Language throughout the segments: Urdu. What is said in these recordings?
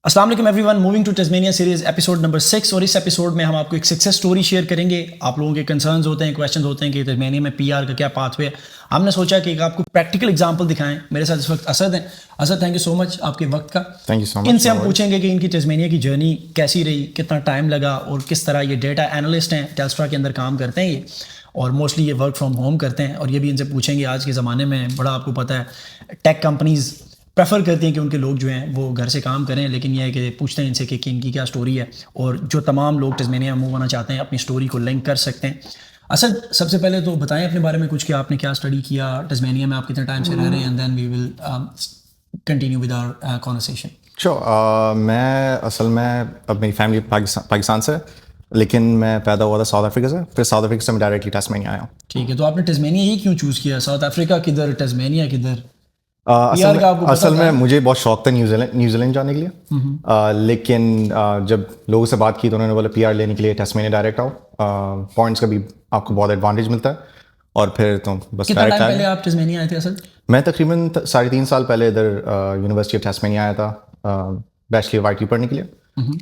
السلام علیکم everyone, moving to Tasmania series episode number 6. اور اس ایپیسوڈ میں ہم آپ کو ایک سکسیس اسٹوری شیئر کریں گے. آپ لوگوں کے کنسرنز ہوتے ہیں، کویشچنز ہوتے ہیں کہ ٹزمینیا میں PR کا کیا پاتھ وے ہے. ہم نے سوچا کہ آپ کو پریکٹیکل ایگزامپل دکھائیں. میرے ساتھ اس وقت اسد ہیں. اسد، تھینک یو سو مچ آپ کے وقت کا. تھینک یو سو مچ. ان سے ہم پوچھیں گے کہ ان کی ٹزمینیا کی جرنی کیسی رہی، کتنا ٹائم لگا، اور کس طرح یہ ڈیٹا انالسٹ ہیں، ٹیلسٹرا کے اندر کام کرتے ہیں یہ، اور موسٹلی یہ ورک فرام ہوم کرتے ہیں. اور یہ بھی ان سے پوچھیں گے آج کے زمانے میں بڑا آپ کو پتہ ہے ٹیک کمپنیز پریفر کرتی ہیں کہ ان کے لوگ جو ہیں وہ گھر سے کام کریں، لیکن یہ ہے کہ پوچھتے ہیں ان سے کہ ان کی کیا اسٹوری ہے، اور جو تمام لوگ ٹزمینیا میں موو ہونا چاہتے ہیں اپنی اسٹوری کو لنک کر سکتے ہیں. اسد، سب سے پہلے تو بتائیں اپنے بارے میں کچھ کہ آپ نے کیا اسٹڈی کیا، ٹزمینیا میں آپ کتنے ٹائم سے رہ رہے ہیں، and then we will continue with our conversation. میں اصل میں اب میری فیملی پاکستان سے، لیکن میں پیدا ہوا تھا ساؤتھ افریقہ سے. پھر ساؤتھ افریقہ سے میں ڈائریکٹلی ٹزمینیا آیا ہوں. ٹھیک ہے، تو آپ نے ٹزمینیا ہی کیوں چوز کیا؟ ساؤتھ افریقہ کدھر، ٹزمینیا کدھر؟ اصل میں مجھے بہت شوق تھا نیوزی لینڈ جانے کے لیے، لیکن جب لوگوں سے بات کی تو انہوں نے بولا PR لینے کے لیے ٹزمینیا ڈائریکٹ آؤ، پوائنٹس کا بھی آپ کو بہت ایڈوانٹیج ملتا ہے. اور پھر تو بس کتنا ٹائم پہلے آپ ٹزمینیا آئے تھے اسد؟ میں تقریباً 3.5 سال پہلے ادھر یونیورسٹی آف ٹزمینیا آیا تھا بیچلر آف IT پڑھنے کے لیے.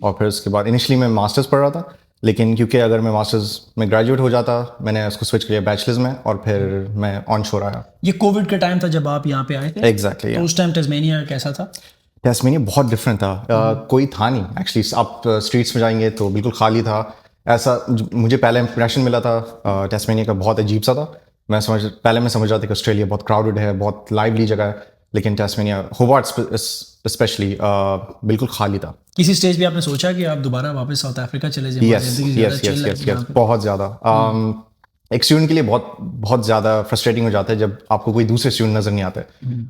اور پھر اس کے بعد انیشلی میں ماسٹرز پڑھ رہا تھا، لیکن کیونکہ اگر میں ماسٹرز میں گریجویٹ ہو جاتا میں نے اس کو سوئچ کیا بیچلرز میں، اور پھر میں آن شور آیا. یہ کووڈ کا ٹائم تھا جب آپ یہاں پہ آئے تھے؟ ایگزیکٹلی. تو اس ٹائم ٹزمینیا کیسا تھا؟ ٹزمینیا بہت ڈفرینٹ تھا، کوئی تھا نہیں ایکچولی. آپ اسٹریٹس میں جائیں گے تو بالکل خالی تھا. ایسا مجھے پہلے امپریشن ملا تھا ٹزمینیا کا، بہت عجیب سا تھا. میں سمجھ رہا تھا کہ آسٹریلیا بہت کراؤڈڈ ہے، بہت لائولی جگہ ہے، لیکن ٹزمینیا ہوبارٹ اسپیشلی بالکل خالی تھا. کسی اسٹیج پہ آپ نے سوچا کہ آپ دوبارہ واپس ساؤتھ افریقہ چلے جائیں؟ یس، بہت زیادہ. ایک اسٹوڈنٹ کے لیے بہت زیادہ فرسٹریٹنگ ہو جاتا ہے جب آپ کو کوئی دوسرے اسٹوڈنٹ نظر نہیں آتے،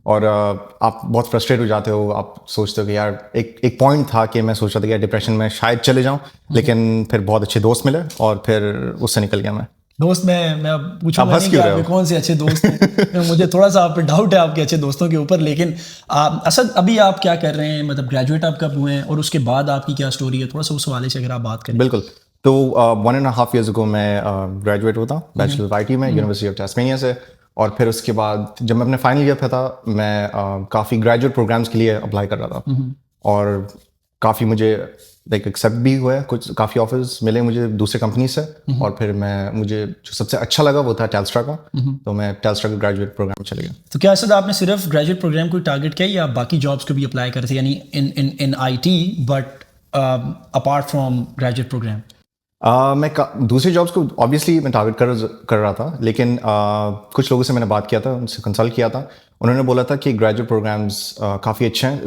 اور آپ بہت فرسٹریٹ ہو جاتے ہو. آپ سوچتے ہو کہ یار ایک پوائنٹ تھا کہ میں سوچ رہا تھا کہ یار ڈپریشن میں شاید چلے جاؤں، لیکن پھر بہت اچھے دوست ملے اور پھر اس سے نکل گیا میں. دوست میں پوچھوں گا نہیں کہ آپ کے کون سے اچھے دوست ہیں، مجھے تھوڑا سا آپ پہ ڈاؤٹ ہے آپ کے اچھے دوستوں کے اوپر. لیکن اسد، ابھی آپ کیا کر رہے ہیں، مطلب گریجویٹ آپ کب ہوئے ہیں، اور اس کے بعد آپ کی کیا اسٹوری ہے، تھوڑا سا اس حوالے سے اگر آپ بات کریں. بالکل. تو 1.5 years ago میں گریجویٹ ہوتا ہوں بیچلر آف IT میں یونیورسٹی آف ٹزمینیا سے. اور پھر اس کے بعد جب میں اپنے فائنل ایئر پہ تھا میں کافی گریجویٹ پروگرامس کے لیے اپلائی کر رہا تھا، اور کافی مجھے ایکسیپٹ بھی ہوا ہے، کچھ کافی آفرز ملے مجھے دوسرے کمپنی سے. اور پھر مجھے جو سب سے اچھا لگا وہ تھا ٹیلسٹرا کا، تو میں ٹیلسٹرا کا گریجویٹ پروگرام چلے گیا. تو کیا اسد آپ نے صرف گریجویٹ پروگرام کو ٹارگیٹ کیا یا باقی جابس کو بھی اپلائی کرتے، یعنی in IT but apart from graduate program? میں دوسری جابس کو آبویسلی میں ٹارگیٹ کر رہا تھا، لیکن کچھ لوگوں سے میں نے بات کیا تھا، ان سے کنسلٹ کیا تھا. انہوں نے بولا تھا کہ گریجویٹ پروگرامس کافی اچھے ہیں،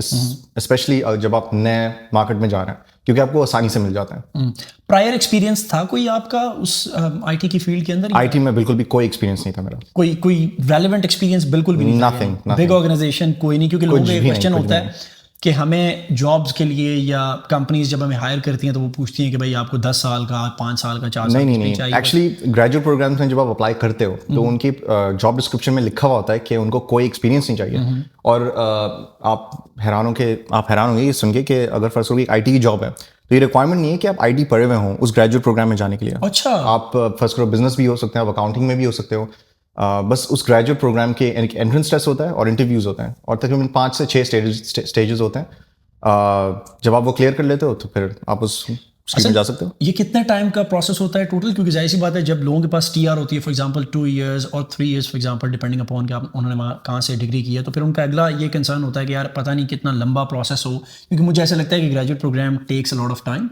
اسپیشلی جب آپ نئے مارکیٹ میں جا رہے ہیں، کیونکہ آپ کو آسانی سے مل جاتے ہیں. پرائر ایکسپیرینس تھا کوئی آپ کا اس IT کی فیلڈ کے اندر؟ IT میں بالکل بھی کوئی ایکسپیرینس نہیں تھا میرا. کوئی ریلیونٹ ایکسپیرینس بالکل بھی نہیں؟ Nothing. بگ آرگنائزیشن کوئی نہیں؟ کیونکہ لوگوں کا ایک کویشچن ہوتا ہے کہ ہمیں جابس کے لیے یا کمپنیز جب ہمیں ہائر کرتی ہیں تو وہ پوچھتی ہیں کہ بھائی آپ کو 10 سال کا، 5 سال کا، 4 سال کا نہیں چاہیے. ایکچولی گریجویٹ پروگرامس میں جب آپ اپلائی کرتے ہو تو ان کی جاب ڈسکرپشن میں لکھا ہوا ہوتا ہے کہ ان کو کوئی ایکسپیرینس نہیں چاہیے. اور آپ حیران ہوں گے یہ سن کے کہ اگر فرض کرو IT کی جاب ہے تو یہ ریکوائرمنٹ نہیں ہے کہ آپ IT پڑھے ہوئے ہوں اس گریجویٹ پروگرام میں جانے کے لیے. اچھا. آپ فرض کرو بزنس بھی ہو سکتے ہیں، آپ اکاؤنٹنگ میں بھی ہو سکتے ہو. بس اس گریجویٹ پروگرام کے انٹرنس ٹیسٹ ہوتا ہے اور انٹرویوز ہوتے ہیں، اور تقریباً 5 سے 6 اسٹیجز ہوتے ہیں. جب آپ وہ کلیئر کر لیتے ہو تو پھر آپ اس اسکیم میں جا سکتے ہو. یہ کتنے ٹائم کا پروسیس ہوتا ہے ٹوٹل؟ کیونکہ ظاہر سی بات ہے جب لوگوں کے پاس TR ہوتی ہے، فار ایگزامپل 2 years اور 3 years for example depending upon کہ انہوں نے کہاں سے ڈگری کی ہے، تو پھر ان کا اگلا یہ کنسرن ہوتا ہے کہ یار پتہ نہیں کتنا لمبا پروسیس ہو، کیونکہ مجھے ایسا لگتا ہے کہ graduate program takes a lot of time.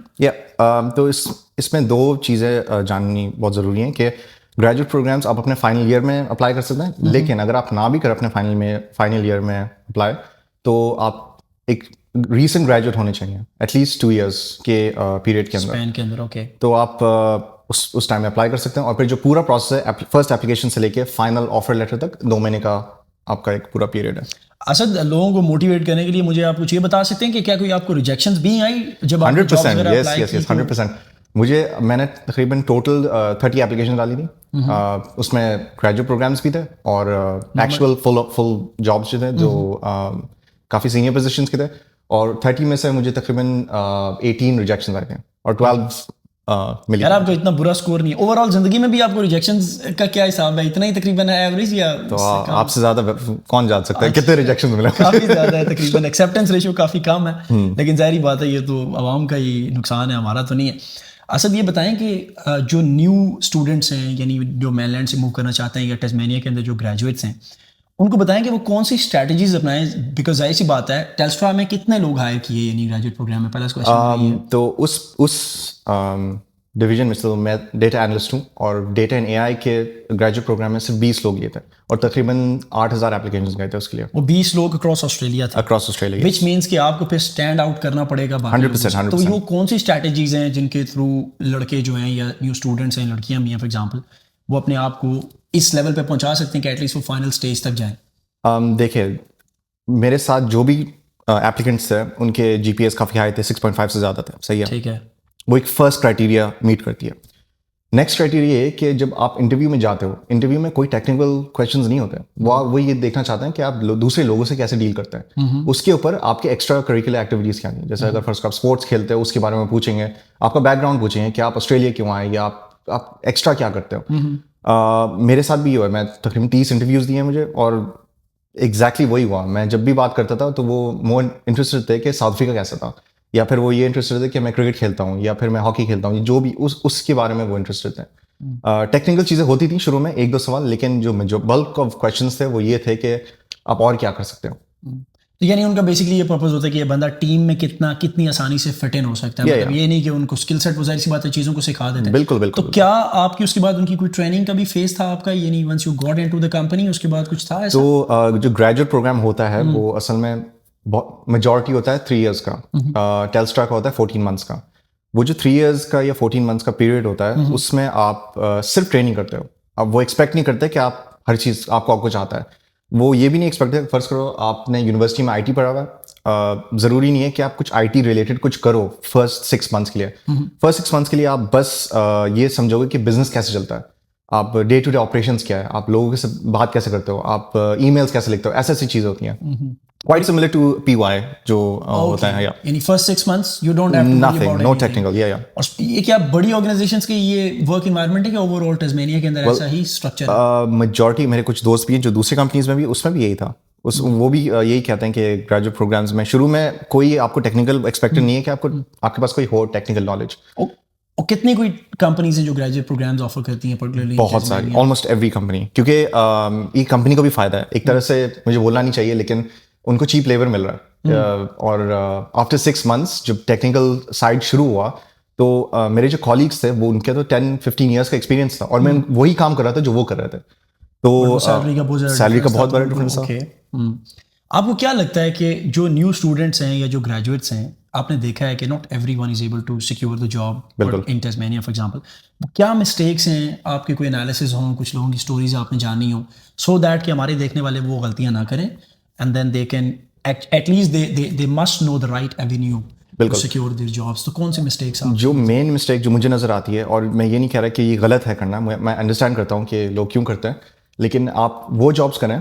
تو اس میں 2 چیزیں جاننی بہت ضروری ہیں کہ گریجویٹ پروگرامس آپ اپنے فائنل ایئر میں اپلائی کر سکتے ہیں، لیکن اگر آپ نہ بھی کریں اپنے فائنل ایئر میں اپلائی، تو آپ ایک ریسنٹ گریجویٹ ہونے چاہیے ایٹ لیسٹ 2 years کے پیریڈ کے اندر. اوکے. تو آپ اس ٹائم میں اپلائی کر سکتے ہیں. اور پھر جو پورا پروسیس ہے فرسٹ اپلیکیشن سے لے کے فائنل آفر لیٹر تک 2 مہینے کا آپ کا ایک پورا پیریڈ ہے. اسد، لوگوں کو موٹیویٹ کرنے کے لیے مجھے آپ کچھ یہ بتا سکتے ہیں کہ کیا کوئی آپ کو ریجیکشنز بھی آئی جب آپ 100%؟ یس 100%. میں نے تقریباً ٹوٹل 30 اپلیکیشن ڈالی تھی. اس میں گریجویٹ پروگرامس بھی تھے اور ایکچوئل فل جابس جو تھے جو کافی سینئر پوزیشنس کے تھے. اور 30 میں سے مجھے تقریباً 18 ریجیکشن آئے تھے اور 12 ملی. یار آپ کو اتنا برا اسکور نہیں ہے اوور آل زندگی میں بھی. آپ کو ریجیکشنز کا کیا حساب ہے؟ اتنا ہی تقریباً ایوریج یا تو آپ سے زیادہ کون جان سکتا ہے کتنے ریجیکشن ملے؟ کافی زیادہ ہے تقریباً. ایکسیپٹنس ریشو کافی کم ہے, لیکن ظاہری بات ہے یہ تو عوام کا ہی نقصان ہے, ہمارا تو نہیں ہے. اسد یہ بتائیں کہ جو نیو اسٹوڈنٹس ہیں, یعنی جو مین لینڈ سے موو کرنا چاہتے ہیں یا ٹیسمینیا کے اندر جو گریجویٹس ہیں, ان کو بتائیں کہ وہ کون سی اسٹریٹجیز اپنائیں, بیکاز ظاہر سی بات ہے ٹیلسٹرا میں کتنے لوگ ہائر کیے یعنی گریجویٹ پروگرام میں؟ پہلا کویشچن. تو اس ڈویژن میں تو میں ڈیٹا انالسٹ ہوں, اور ڈیٹا اینڈ اے آئی کے گریجویٹ پروگرام میں صرف 20 لوگ یہ تھے, اور تقریباً 8,000 اپلیکیشنز گئے تھے اس کے لیے. وہ 20 لوگ اکراس آسٹریلیا تھے, اکراس آسٹریلیا, وچ مینس کہ آپ کو پھر اسٹینڈ آؤٹ کرنا پڑے گا. 100%. تو یہ کون سی اسٹریٹجیز ہیں جن کے تھرو لڑکے جو ہیں یا نیو اسٹوڈنٹس ہیں, لڑکیاں بھی ہیں فار ایگزامپل, وہ اپنے آپ کو اس لیول پہ پہنچا سکتے ہیں کہ ایٹ لیسٹ وہ فائنل اسٹیج تک جائیں؟ دیکھیں میرے ساتھ جو بھی اپلیکنٹس تھے ان کے جی پی ایس کافی ہائی تھے, 6.5 سے زیادہ تھے. صحیح ہے, ٹھیک ہے. وہ ایک فرسٹ کرائٹیریا میٹ کرتی ہے. نیکسٹ کرائٹیریا یہ کہ جب آپ انٹرویو میں جاتے ہو, انٹرویو میں کوئی ٹیکنیکل کویشچنز نہیں ہوتے, وہ یہ دیکھنا چاہتے ہیں کہ آپ دوسرے لوگوں سے کیسے ڈیل کرتے ہیں. اس کے اوپر آپ کے ایکسٹرا کریکولر ایکٹیویٹیز کیا ہیں, جیسے اگر فرسٹ آپ اسپورٹس کھیلتے ہو اس کے بارے میں پوچھیں گے, آپ کا بیک گراؤنڈ پوچھیں گے کہ آپ آسٹریلیا کیوں آئے, یا آپ ایکسٹرا کیا کرتے ہو. میرے ساتھ بھی یہ ہوا, میں تقریباً 30 انٹرویوز دیے مجھے, اور ایگزیکٹلی وہی ہوا. میں جب بھی بات کرتا تھا تو وہ مور انٹرسٹڈ تھے کہ ساؤتھ افریقہ کیسا تھا, یا پھر وہ یہ انٹرسٹڈ تھے کہ میں کرکٹ کھیلتا ہوں یا پھر میں ہاکی کھیلتا ہوں, جو بھی اس کے بارے میں وہ انٹرسٹڈ تھے. ٹیکنیکل چیزیں ہوتی تھیں شروع میں 1-2 سوال, لیکن جو بلک آف کویشچنس تھے وہ یہ تھے کہ آپ اور کیا کر سکتے ہو. تو یعنی ان کا بیسکلی یہ پرپز ہوتا ہے کہ یہ بندہ ٹیم میں کتنی آسانی سے فٹ ان ہو سکتا ہے, مطلب یہ نہیں کہ ان کو اسکل سیٹ ظاہر سی بات ہے چیزوں کو سکھا دیتے ہیں. بالکل. تو کیا آپ کی اس کے بعد ان کی کوئی ٹریننگ کا بھی فیز تھا آپ کا, یعنی once you got into the company اس کے بعد کچھ تھا ایسا؟ تو جو گریجویٹ پروگرام ہوتا ہے وہ اصل میں میجورٹی ہوتا ہے 3 ایئرس کا, ٹیلسٹرا کا ہوتا ہے 14 منتھس کا. وہ جو 3 ایئرس کا یا 14 منتھس کا پیریڈ ہوتا ہے اس میں آپ صرف ٹریننگ کرتے ہو. اب وہ ایکسپیکٹ نہیں کرتے کہ آپ ہر چیز آپ کو کچھ آتا ہے. وہ یہ بھی نہیں ایکسپیکٹ, فرض کرو آپ نے یونیورسٹی میں آئی ٹی پڑھا ہوا ہے, ضروری نہیں ہے کہ آپ کچھ آئی ٹی ریلیٹڈ کچھ کرو فرسٹ 6 منتھس کے لیے. فرسٹ 6 منتھس کے لیے آپ بس یہ سمجھو گے کہ بزنس کیسے چلتا ہے, آپ ڈے ٹو ڈے آپریشنس کیا ہے, آپ لوگوں سے بات کیسے کرتے ہو, آپ ای میلس کیسے لکھتے ہو, ایسی چیزیں ہوتی ہیں. Quite similar to PY جو ہوتا ہے. یعنی first 6 months you don't have to worry about anything. No technical. اور یہ کیا بڑی آرگنائزیشنس کے یہ ورک انوائرمنٹ ہے کہ اوور آل ٹیسمینیا کے اندر ایسا ہی اسٹرکچر ہے؟ میجورٹی میرے کچھ دوست بھی ہیں جو دوسری کمپنیز میں بھی, اس میں بھی یہی تھا. وہ بھی یہی کہتے ہیں کہ گریجویٹ پروگرامز میں شروع میں کوئی آپ کو ٹیکنیکل ایکسپیکٹڈ نہیں ہے کہ آپ کے پاس کوئی ہو ٹیکنیکل نالج. اور کتنی کوئی کمپنیز ہیں جو گریجویٹ پروگرامز آفر کرتی ہیں پرٹیکولرلی؟ بہت ساری, آلموسٹ ایوری کمپنی, کیونکہ یہ کمپنی کو بھی فائدہ ہے ایک طرح سے, مجھے بولنا نہیں چاہیے لیکن ان کو چیپ لیبر مل رہا ہے. اور آفٹر 6 months جب ٹیکنیکل سائڈ شروع ہوا تو میرے جو کالیگس تھے وہ ان کے تو 10-15 ایئرس کا ایکسپیرینس تھا, اور میں وہی کام کر رہا تھا جو وہ کر رہے تھے. تو سیلری کا بہت بڑا ڈفرینس تھا. آپ کو کیا لگتا ہے کہ جو نیو اسٹوڈنٹس ہیں یا جو گریجویٹس ہیں, آپ نے دیکھا ہے کہ not everyone is able to secure the job in Tasmania for example, کیا مسٹیکس ہیں آپ کے, کوئی انالیسز ہوں, کچھ لوگوں کی اسٹوریز آپ نے جانی ہوں, سو دیٹ کہ ہمارے دیکھنے والے وہ غلطیاں نہ کریں, and then they can at least they must know the right avenue to secure their jobs. تو کون سی مسٹیکس ہیں جو مین مسٹیک جو مجھے نظر آتی ہے, اور میں یہ نہیں کہہ رہا کہ یہ غلط ہے کرنا, میں انڈرسٹینڈ کرتا ہوں کہ لوگ کیوں کرتے ہیں, لیکن آپ وہ جابس کریں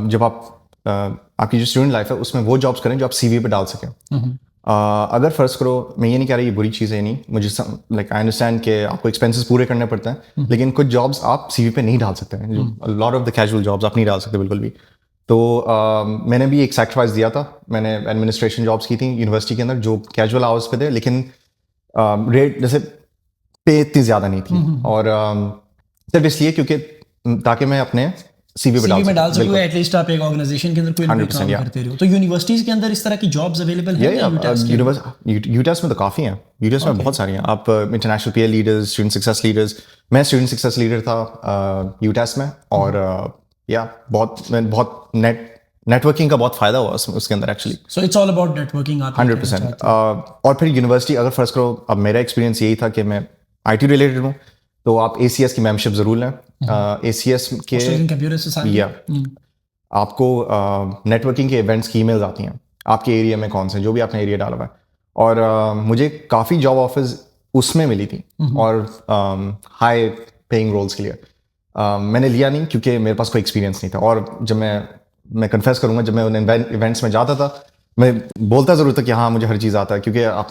جب آپ کی جو اسٹوڈنٹ لائف ہے اس میں وہ جابس کریں جو آپ سی وی پہ ڈال سکیں. اگر فرض کرو, میں یہ نہیں کہہ رہا یہ بری چیز ہے نہیں, مجھے لائک آئی انڈرسٹینڈ کہ آپ کو ایکسپینسز پورے کرنے پڑتے ہیں, لیکن کچھ جابس آپ سی وی پہ نہیں ڈال سکتے ہیں, lot of the casual jobs آپ نہیں ڈال سکتے بالکل بھی. تو میں نے بھی ایک سیکریفائس دیا تھا, میں نے ایڈمنسٹریشن جابس کی تھیں یونیورسٹی کے اندر جو کیجول آورس پہ تھے, لیکن ریٹ جیسے پے اتنی زیادہ نہیں تھی, اور صرف اس لیے کیونکہ تاکہ میں اپنے سی وی پہ ڈال سکوں, ایٹ لیسٹ آپ ایک آرگنائزیشن کے اندر کوئی کام کرتے رہو. تو یونیورسٹیز کے اندر اس طرح کی جابس اویلیبل ہیں؟ یوٹیس میں تو کافی ہیں, یوٹیس میں بہت ساری ہیں. آپ international peer leaders, student success leaders, میں اسٹوڈنٹ سکسیس لیڈر تھا یوٹیس میں, اور بہت نیٹ ورکنگ کا بہت فائدہ ہوا اس کے اندر actually. So it's all about networking 100%. اور پھر یونیورسٹی اگر فرض کرو, اب میرا ایکسپیرینس یہی تھا کہ میں آئی ٹی ریلیٹڈ ہوں, تو آپ اے سی ایس کی ممبرشپ ضرور لیں. اے سی ایس کے آپ کو نیٹ ورکنگ کے ایونٹس کی ای میلز آتی ہیں آپ کے ایریا میں کون سے, جو بھی آپ نے ایریا ڈالا ہوا ہے, اور مجھے کافی جاب آفرز اس میں ملی تھی, اور ہائی پیئنگ رولس کے لیے. میں نے لیا نہیں کیونکہ میرے پاس کوئی ایکسپیرینس نہیں تھا, اور جب میں کنفیس کروں گا, جب میں ان ایونٹس میں جاتا تھا میں بولتا ضرور تھا کہ ہاں مجھے ہر چیز آتا ہے, کیونکہ آپ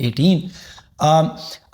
18।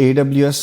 AWS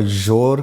Azure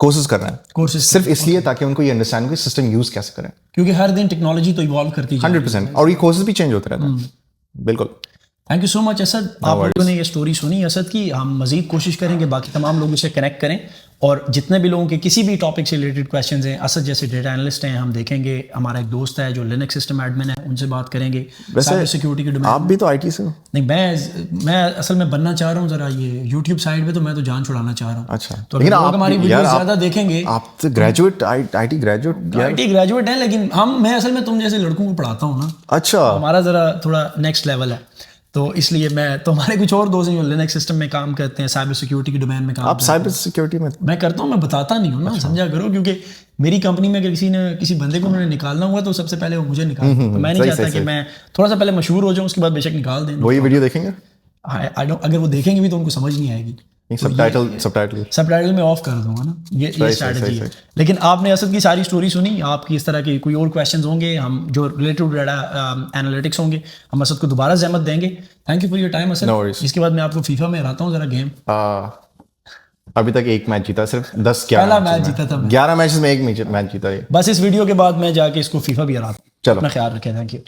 کورسز کر رہے ہیں کورسز صرف اس لیے تاکہ ان کو یہ انڈرسٹینڈ ہو کہ سسٹم یوز کیسے کریں. کیونکہ ہر دن ٹیکنالوجی تو ایوالو کرتی ہے 100%. اور یہ کورسز بھی چینج ہوتے رہتے ہیں. بالکل. تھینک یو سو مچ اسد. آپ لوگوں نے یہ اسٹوری سنی اسد کی. ہم مزید کوشش کریں گے باقی تمام لوگوں سے کنیکٹ کریں, اور جتنے بھی لوگوں کے کسی بھی ٹاپک سے ریلیٹڈ کویشچنز ہیں, اسد جیسے ڈیٹا انالسٹ ہیں, ہم دیکھیں گے. ہمارا ایک دوست ہے جو لینکس سسٹم ایڈمن ہے, ان سے بات کریں گے. سائبر سیکورٹی کے ڈومین. آپ بھی تو آئی ٹی سے ہو. نہیں, میں اصل میں بننا چاہ رہا ہوں ذرا یہ یوٹیوب سائڈ پہ, تو میں تو جان چھڑانا چاہ رہا ہوں. اچھا, تو لوگ ہماری ویڈیو زیادہ دیکھیں گے. آپ تو گریجویٹ آئی ٹی گریجویٹ ہیں, لیکن میں اصل میں تم جیسے لڑکوں کو پڑھاتا ہوں نا. اچھا. ہمارا ذرا تھوڑا نیکسٹ لیول ہے, تو اس لیے میں تو ہمارے کچھ اور دوست ہیں جو لینکس سسٹم میں کام کرتے ہیں, سائبر سیکورٹی کے ڈومین میں کام آپ سائبر سیکورٹی میں کرتا ہوں. میں بتاتا نہیں ہوں نا, سمجھا کرو, کیونکہ میری کمپنی میں اگر کسی بندے کو انہوں نے نکالنا ہوا تو سب سے پہلے وہ مجھے نکالنا. تو میں نہیں چاہتا کہ میں تھوڑا سا پہلے مشہور ہو جاؤں, اس کے بعد بے شک نکال دیں. وہی ویڈیو دیکھیں گے. اگر وہ دیکھیں گے بھی تو ان کو سمجھ نہیں آئے گی. سب ٹائٹل میں آف کر دوں گا نا, یہ اسٹریٹجی ہے. لیکن آپ نے اسد کی ساری اسٹوری سنی. آپ کی اس طرح کی کوئی اور کویشچنز ہوں گے, ہم جو ریلیٹڈ ڈیٹا انالیٹکس ہوں گے, ہم اسد کو دوبارہ زحمت دیں گے. Thank you for your time Asad. اس کے بعد میں آپ کو فیفا میں ہراتا ہوں ذرا گیم. ابھی تک ایک میچ جیتا, صرف 10 پہلا میچ جیتا تھا, 11 میچز میں ایک میچ جیتا. بس اس ویڈیو کے بعد میں جا کے اس کو فیفا بھی ہراتا ہوں. چلو, اپنا خیال رکھیں. Thank you.